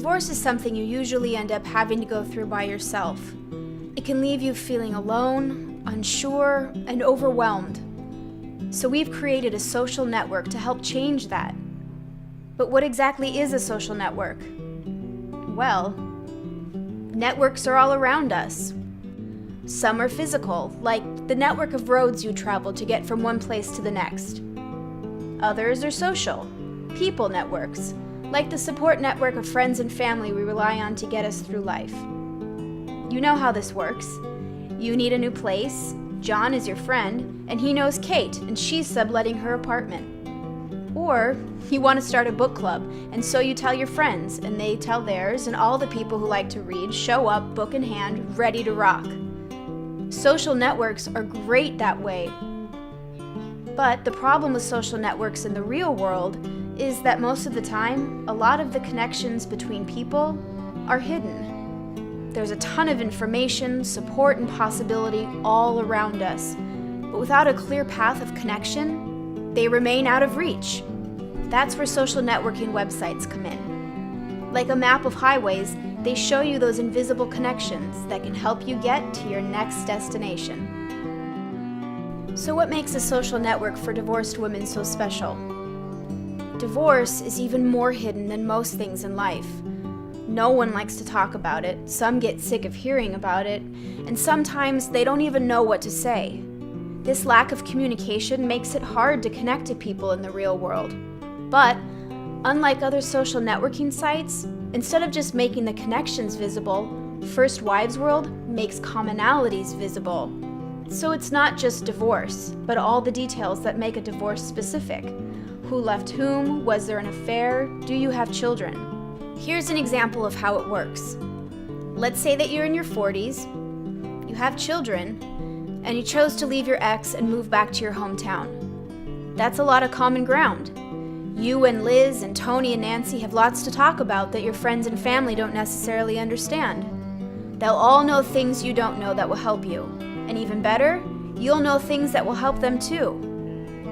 Divorce is something you usually end up having to go through by yourself. It can leave you feeling alone, unsure, and overwhelmed. So we've created a social network to help change that. But what exactly is a social network? Well, networks are all around us. Some are physical, like the network of roads you travel to get from one place to the next. Others are social, people networks, like the support network of friends and family we rely on to get us through life. You know how this works. You need a new place, John is your friend, and he knows Kate, and she's subletting her apartment. Or you want to start a book club, and so you tell your friends, and they tell theirs, and all the people who like to read show up, book in hand, ready to rock. Social networks are great that way. But the problem with social networks in the real world is that most of the time, a lot of the connections between people are hidden. There's a ton of information, support, and possibility all around us, but without a clear path of connection, they remain out of reach. That's where social networking websites come in. Like a map of highways, they show you those invisible connections that can help you get to your next destination. So what makes a social network for divorced women so special? Divorce is even more hidden than most things in life. No one likes to talk about it, some get sick of hearing about it, and sometimes they don't even know what to say. This lack of communication makes it hard to connect to people in the real world. But, unlike other social networking sites, instead of just making the connections visible, First Wives World makes commonalities visible. So it's not just divorce, but all the details that make a divorce specific. Who left whom? Was there an affair? Do you have children? Here's an example of how it works. Let's say that you're in your 40s, you have children, and you chose to leave your ex and move back to your hometown. That's a lot of common ground. You and Liz and Tony and Nancy have lots to talk about that your friends and family don't necessarily understand. They'll all know things you don't know that will help you. And even better, you'll know things that will help them too.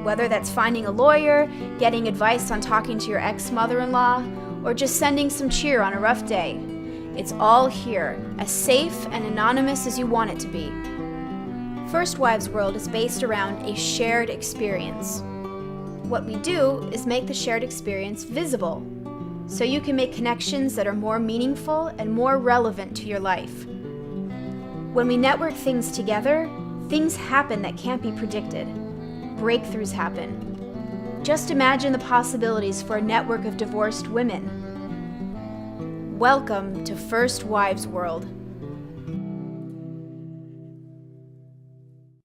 Whether that's finding a lawyer, getting advice on talking to your ex-mother-in-law, or just sending some cheer on a rough day. It's all here, as safe and anonymous as you want it to be. First Wives World is based around a shared experience. What we do is make the shared experience visible, so you can make connections that are more meaningful and more relevant to your life. When we network things together, things happen that can't be predicted. Breakthroughs happen. Just imagine the possibilities for a network of divorced women. Welcome to First Wives World.